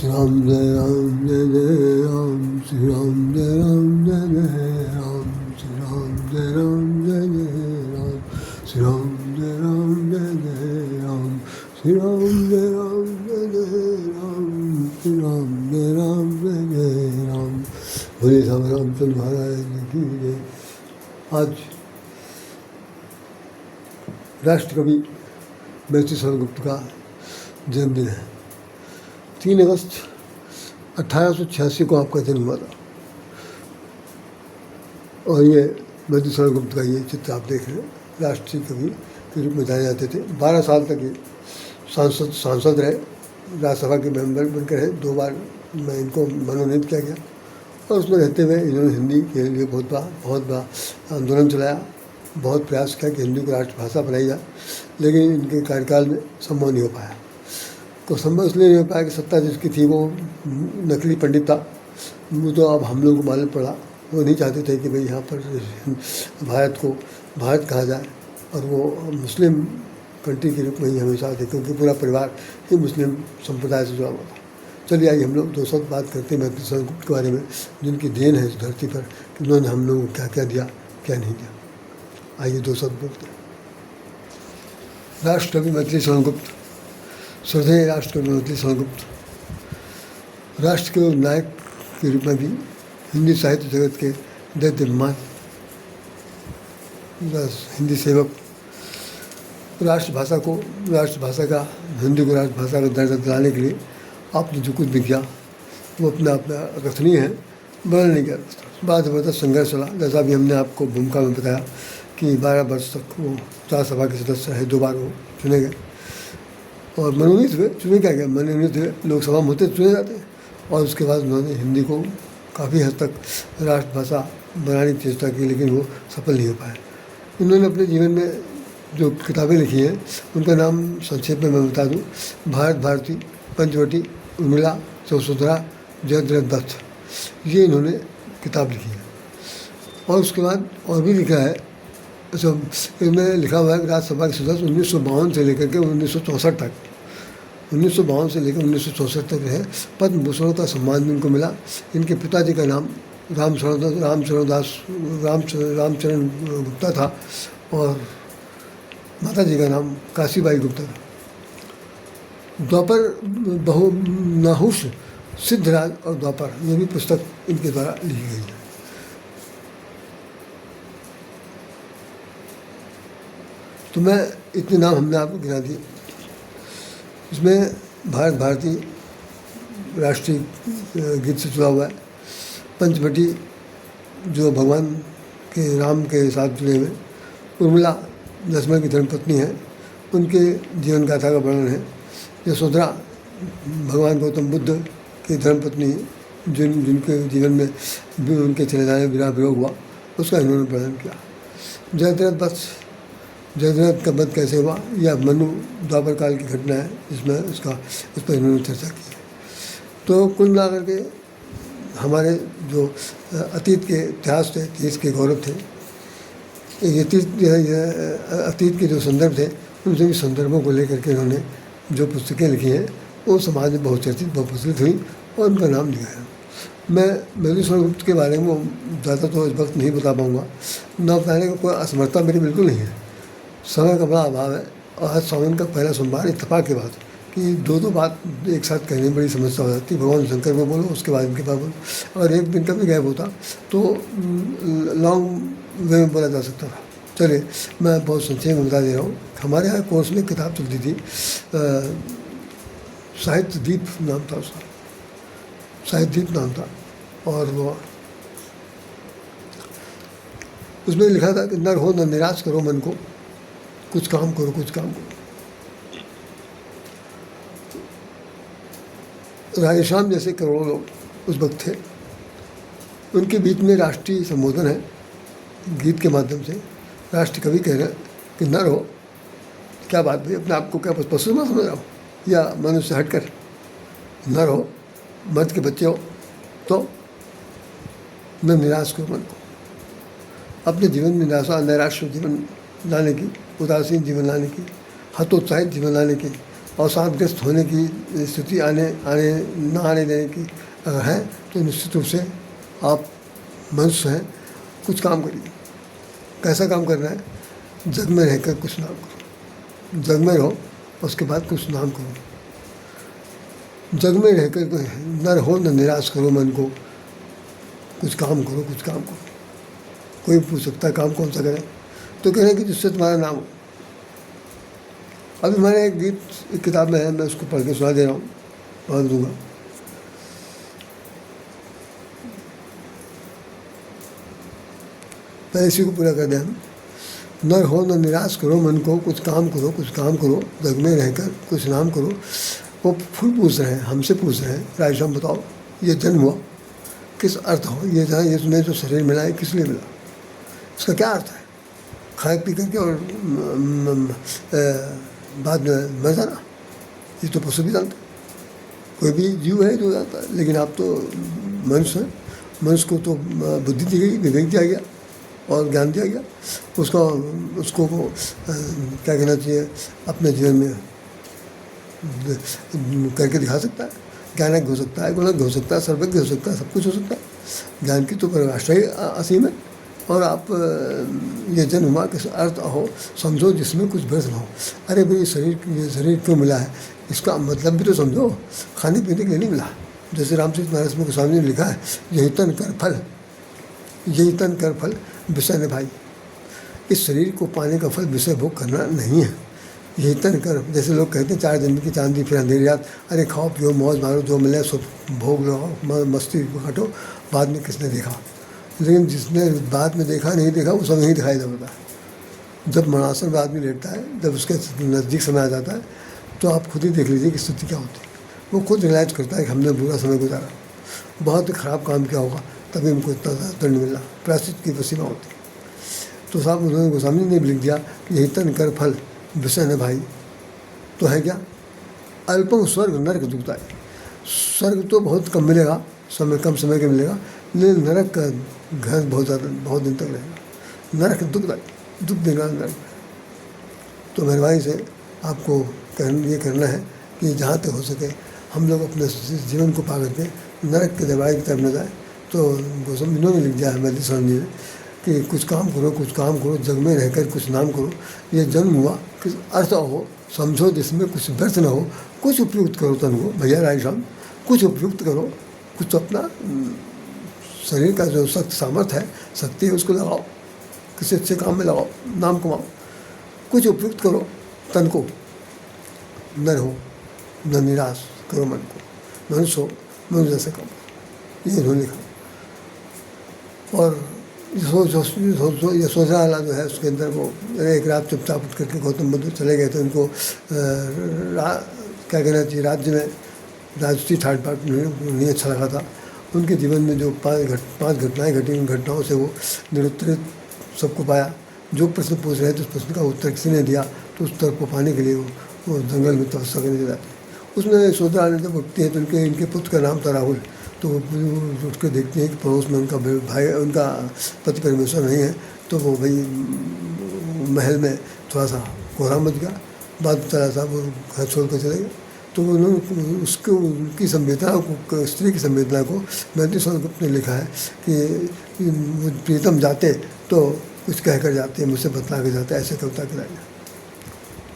श्री राम जय राम, श्री राम जय राम, श्री राम जय राम, श्री राम जय राम, श्री राम जय राम, श्री राम जय राम, बोले श्याम रामचंद्र महाराज की जय। आज राष्ट्र कवि मैत्री शरण गुप्त का जन्मदिन है। 3 अगस्त 1886 को आपका जन्म हुआ था और ये मैत्री शरण गुप्त का ये चित्र आप देख रहे हैं। राष्ट्रीय कवि के रूप में जाने जाते थे। 12 साल तक ये सांसद रहे, राज्यसभा के मेंबर बनकर रहे। 2 बार मैं इनको मनोनीत किया गया और उसमें रहते हुए इन्होंने हिंदी के लिए बहुत बड़ा आंदोलन चलाया, बहुत प्रयास किया कि हिंदी को राष्ट्रभाषा बनाई जाए, लेकिन इनके कार्यकाल में संभव नहीं हो पाया। तो संभव इसलिए नहीं हो पाया कि सत्ता जिसकी थी वो नकली पंडित था। वो तो अब हम लोग को मालूम पड़ा, वो नहीं चाहते थे कि भाई यहाँ पर भारत को भारत कहा जाए और वो मुस्लिम कंट्री के रूप में ही हमेशा थे, क्योंकि पूरा परिवार ही मुस्लिम संप्रदाय से जुड़ा हुआ था। चलिए आइए हम लोग 2 शब्द बात करते हैं मैत्री शरण गुप्त के बारे में, जिनकी देन है इस धरती पर कि उन्होंने हम लोगों को क्या क्या दिया, क्या नहीं दिया। आइए 2 शब्द बोलते हैं। राष्ट्रकवि मैत्री शरण गुप्त, श्रद्धेय राष्ट्रकवि मैत्री शरण गुप्त राष्ट्र के नायक के रूप में भी हिंदी साहित्य जगत के दैत्यमान हिंदी सेवक, राष्ट्रभाषा का हिंदी को राष्ट्रभाषा का दर्जा दिलाने के लिए आपने जो कुछ भी किया वो अपना अकथनीय है, वर्णन नहीं किया। बड़ा ज़बरदस्त संघर्ष चला, जैसा भी हमने आपको भूमिका में बताया कि 12 वर्ष तक वो राज्यसभा के सदस्य रहे। 2 बार वो चुने गए और मनोनीत हुए। चुने क्या गए, मनोनीत हुए, लोकसभा में होते चुने जाते हैं। और उसके बाद उन्होंने हिंदी को काफ़ी हद तक राष्ट्रभाषा बनाने की चेष्टा की, लेकिन वो सफल नहीं हो पाए। उन्होंने अपने जीवन में जो किताबें लिखी हैं उनका नाम संक्षेप में मैं बता दूं। भारत भारती, पंचवटी, उर्मिला, चौसुधरा, जयद्रथ दत्त, ये इन्होंने किताब लिखी है। और उसके बाद और भी लिखा है, इसमें लिखा हुआ है कि राज्यसभा के सदस्य 1952 से लेकर के 1964 तक, 1952 से लेकर 1964 तक रहे। पद्म भूषण का सम्मान भी इनको मिला। इनके पिताजी का नाम रामचरण गुप्ता था और माता जी का नाम काशीबाई गुप्ता था। द्वापर नहुष, सिद्धराज और द्वापर, ये भी पुस्तक इनके द्वारा लिखी गई है। तो मैं इतने नाम हमने आपको गिना दिए। इसमें भारत भारती राष्ट्रीय गीत से जुड़ा हुआ है। पंचवटी जो भगवान के राम के साथ जुड़े हुए। उर्मिला लक्ष्मण की धर्मपत्नी है, उनके जीवन गाथा का वर्णन है। यशोधरा भगवान गौतम बुद्ध की धर्मपत्नी है, जिनके जीवन में भी उनके चले जाने विराह वियोग हुआ, उसका इन्होंने वर्णन किया। जयद्रथ का वध कैसे हुआ, यह मनु द्वापर काल की घटना है, जिसमें उस पर इन्होंने चर्चा की है। तो कुल मिलाकर के हमारे जो अतीत के इतिहास थे, देश के गौरव थे, ये अतीत के जो संदर्भ थे, उन सभी संदर्भों को लेकर के इन्होंने जो पुस्तकें लिखी हैं वो समाज में बहुत चर्चित, बहुत प्रचलित हुई और उनका नाम लिखा है। मैं मैत्री शरण गुप्त के बारे में ज़्यादा तो इस वक्त नहीं बता पाऊँगा, न बताने का कोई असमर्थता मेरी बिल्कुल नहीं है। समय का बड़ा अभाव है और आज सावन का पहला सोमवार, इत्तेफाक के बाद कि 2 बात एक साथ कहने में बड़ी समस्या हो जाती है। भगवान शंकर को बोलो, उसके बाद इनके पास बोलो, और एक दिन का भी गैप होता तो लॉन्ग वे में बोला जा सकता था। चलिए मैं बहुत संक्षेप में बता दे रहा हूँ। हमारे यहाँ कोर्स में किताब चलती थी, साहित्य दीप नाम था उसका, साहित्य दीप नाम था। और वो उसमें लिखा था कि नर हो न निराश करो मन को, कुछ काम करो, कुछ काम करो। राधेश्याम जैसे करोड़ों लोग उस वक्त थे। उनके बीच में राष्ट्रीय संबोधन है, गीत के माध्यम से राष्ट्र कवि कह रहे हैं कि नर हो, क्या बात भाई, अपने आप को क्या पशु ना समझ रहा हो या मनुष्य से हटकर, नर हो, मर्द के बच्चे हो, तो न निराश करो मन को। अपने जीवन में नैराश्य जीवन लाने की, उदासीन जीवन लाने की, हतोत्साहित जीवन लाने की अवसादग्रस्त होने की स्थिति आने आने ना आने देने की अगर है तो निश्चित रूप से आप मनुष्य हैं, कुछ काम करिए। कैसा काम करना है? जग में रहकर कुछ नाम करो, जग में रहो, उसके बाद कुछ नाम करो। जग में रहकर न रहो, न निराश करो मन को, कुछ काम करो, कुछ काम करो। कोई पूछ सकता है काम कौन सा करें, तो कह रहे हैं कि जिससे तुम्हारा नाम हो। अभी मैंने एक गीत एक किताब में है, मैं उसको पढ़ के सुना दे रहा हूँ, पढ़ दूँगा। पहले इसी को पूरा कर दें हम। न रहो न निराश करो मन को, कुछ काम करो, कुछ काम करो, जग में रहकर कुछ नाम करो। वो फूल पूछ रहे हैं, हमसे पूछ रहे हैं, राजश्याम बताओ ये जन्म हुआ किस अर्थ हो? ये जहाँ ये तुम्हें जो शरीर मिला है किस लिए मिला? इसका क्या अर्थ है? खाए पी करके और बाद में मर जाना, ये तो पशु भी जानते, कोई भी जीव है जो जानता है। लेकिन आप तो मनुष्य हैं, मनुष्य को तो बुद्धि दी गई, विवेक दिया गया और ज्ञान दिया गया। उसको क्या कहना चाहिए, अपने जीवन में करके दिखा सकता है। ज्ञानज्ञ हो सकता है, गुणज्ञ हो सकता है, सर्वज्ञ हो सकता है, सब कुछ हो सकता है। ज्ञान की तो परिभाषा ही असीम है। और आप ये जन्म हुआ किस अर्थ हो समझो जिसमें कुछ व्यर्थ न हो। अरे भाई ये शरीर क्यों मिला है, इसका मतलब भी तो समझो। खाने पीने के लिए नहीं मिला। जैसे रामचरित मानस में गोस्वामी ने लिखा है, यही तन कर फल, यही तन कर फल विषय ने भाई। इस शरीर को पाने का फल विषय भोग करना नहीं है। यही तन कर, जैसे लोग कहते हैं 4 दिन की चांदी फिर अंधेरी रात। अरे खाओ पियो मौज मारो, जो मिले सो भोग लगाओ, मस्ती काटो, बाद में किसने देखा। लेकिन जिसने बाद में देखा नहीं देखा वो सब नहीं दिखाई देता है। जब मरणासन में आदमी लेटता है, जब उसके नज़दीक समय आ जाता है, तो आप खुद ही देख लीजिए कि स्थिति क्या होती है। वो खुद रियलाइज करता है कि हमने बुरा समय गुजारा, बहुत ही ख़राब काम किया होगा, तभी हमको इतना दंड मिला। प्रायश्चित की वसीमा होती है। तो साहब उन्होंने गोस्वामी ने भी लिख दिया कि यही तन कर फल विषय ने भाई। तो है क्या? अल्पम स्वर्ग नरक दुखता है। स्वर्ग तो बहुत कम मिलेगा, कम समय के मिलेगा, लेकिन नरक का घर बहुत दिन तक रहेगा। नरक दुख देगा नरक। तो मेहरबानी से आपको ये करना है कि जहाँ तक हो सके हम लोग अपने जीवन को पा करके नरक के दरवाजे की तरफ न जाए। तो गोस्वामी इन्होंने लिख दिया है मैथिली स्वामी जी ने कि कुछ काम करो, कुछ काम करो, जग में रहकर कुछ नाम करो। ये जन्म हुआ किस अर्थ हो समझो जिसमें कुछ व्यर्थ न हो। कुछ उपयुक्त करो तन को, भैया राजश्याम, कुछ उपयुक्त करो, कुछ अपना शरीर का जो सख्त सामर्थ्य है, शक्ति है, उसको लगाओ, किसी अच्छे काम में लगाओ, नाम कमाओ। कुछ उपयुक्त करो तन को, न रहो न निराश करो मन को, मनुष्य हो मनुष्य जैसे करो। ये इन्होंने लिखा। और ये सोचने वाला जो है उसके अंदर वो एक रात चुपचाप उठ करके गौतम बुद्ध चले गए थे। उनको क्या कहना चाहिए, राज्य में राजसी ठाट बाट नहीं अच्छा लगा था। उनके जीवन में जो 5 घटनाएं घटी, उन घटनाओं से वो निरुत्तरित सबको पाया। जो प्रश्न पूछ रहे थे उस प्रश्न का उत्तर किसी ने दिया, तो उस उत्तर को पाने के लिए वो जंगल में तपस्या करने जाते। उसमें सोचा जब उठते हैं तो इनके पुत्र का नाम था राहुल। तो वो उठ कर देखते हैं कि पड़ोस में उनका भाई, उनका पति परमेश्वर नहीं है। तो वो भाई महल में थोड़ा सा कोहराम मच गया। बाद चला था वो घर छोड़ कर चले गए। तो उन्होंने उसको उनकी संवेदना को, स्त्री की संवेदना को मैथिली स्वामी गुप्त ने लिखा है कि प्रीतम जाते तो कुछ कह कर जाते, मुझसे बतला के जाते, ऐसे कविता कराई।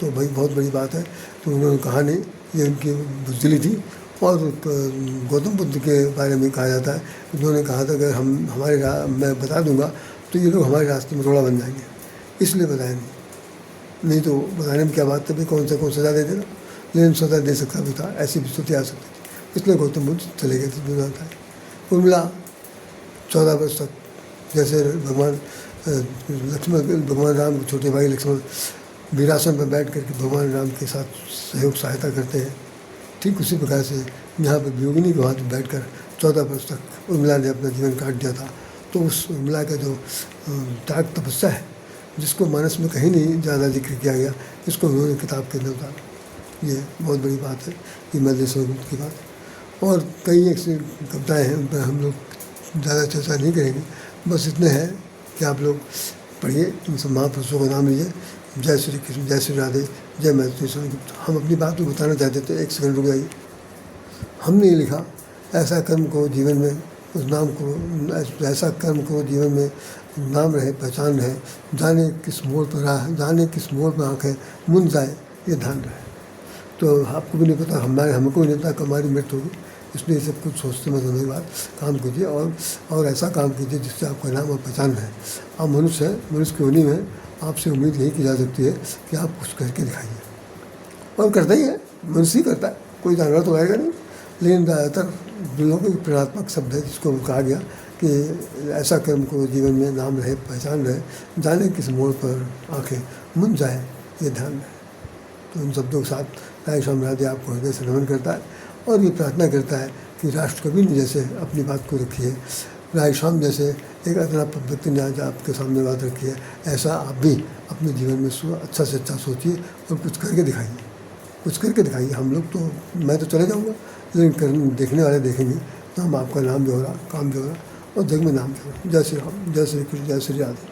तो भाई बहुत बड़ी बात है। तो उन्होंने कहा नहीं, ये उनकी बुद्धि थी। और गौतम बुद्ध के बारे में कहा जाता है, उन्होंने कहा था अगर मैं बता दूंगा तो ये लोग हमारे रास्ते में रोड़ा बन जाएंगे, इसलिए बताया नहीं तो बताने में क्या बात है, कौन सजा दे देना। लेकिन सजा दे सकता भी था, ऐसी भी स्थिति आ सकती थी, इसलिए गौतम बुद्ध चले गए थे दुनिया था। उर्मिला 14 वर्ष तक, जैसे भगवान राम के छोटे भाई लक्ष्मण वीरासन पर बैठ करके भगवान राम के साथ सहयोग सहायता करते हैं, ठीक उसी प्रकार से यहाँ पर वियोगिनी के हाथ में बैठ कर 14 वर्ष तक उर्मिला ने अपना जीवन काट दिया था। तो उस उर्मिला का जो त्याग तपस्या है, जिसको मानस में कहीं नहीं ज़्यादा जिक्र किया गया, इसको उन्होंने किताब के अंदर उतारा। ये बहुत बड़ी बात है, ये मैथिली स्वामी गुप्त की बात। और कई ऐसी कविताएँ हैं, उन पर हम लोग ज़्यादा चर्चा नहीं करेंगे। बस इतने हैं कि आप लोग पढ़िए, इन सब महापुरुषों का नाम लीजिए। जय श्री कृष्ण, जय श्री राधे, जय मैत्री स्वामी गुप्ता। हम अपनी बात को बताना चाहते थे, एक सेकंड रुक जाइए। हमने ये लिखा, ऐसा कर्म करो जीवन में उस नाम करो, ऐसा कर्म करो जीवन में नाम रहे, पहचान रहे, जाने किस मोड़ पर राह, जाने किस मोड़ पर आँखें मुंद जाए, ये ध्यान रहे। तो आपको भी नहीं पता, हमको भी नहीं पता कि हमारी मृत्यु होगी, इसलिए सब कुछ सोचते मत होने के बाद काम कीजिए और ऐसा काम कीजिए जिससे आपका नाम और पहचान है। आप मनुष्य हैं, मनुष्य की होनी में आपसे उम्मीद यही की जा सकती है कि आप कुछ करके दिखाइए, और करता ही है, मनुष्य ही करता है, कोई जानवर तो आएगा नहीं। लेकिन ज़्यादातर लोगों की प्रेरणात्मक शब्द है जिसको कहा गया कि ऐसा कर्म करो जीवन में नाम रहे, पहचान रहे, जाने किस मोड़ पर आंखें मुंद जाए, ये ध्यान रहे। तो उन शब्दों के साथ राय स्वामी राधे आपको हृदय से नमन करता है और ये प्रार्थना करता है कि राष्ट्रकवि ने जैसे अपनी बात को रखी है, राय स्वामी जैसे एक अदना व्यक्ति ने आज आपके सामने बात रखी है, ऐसा आप भी अपने जीवन में अच्छा से अच्छा सोचिए और कुछ करके दिखाइए, कुछ करके दिखाइए। हम लोग तो, मैं तो चले जाऊँगा, लेकिन देखने वाले देखेंगे तो हम आपका नाम जो हो रहा, काम जो हो रहा और जग में नाम जो हो रहा। जय श्री राम, जय श्री कृष्ण, जय श्री राधे।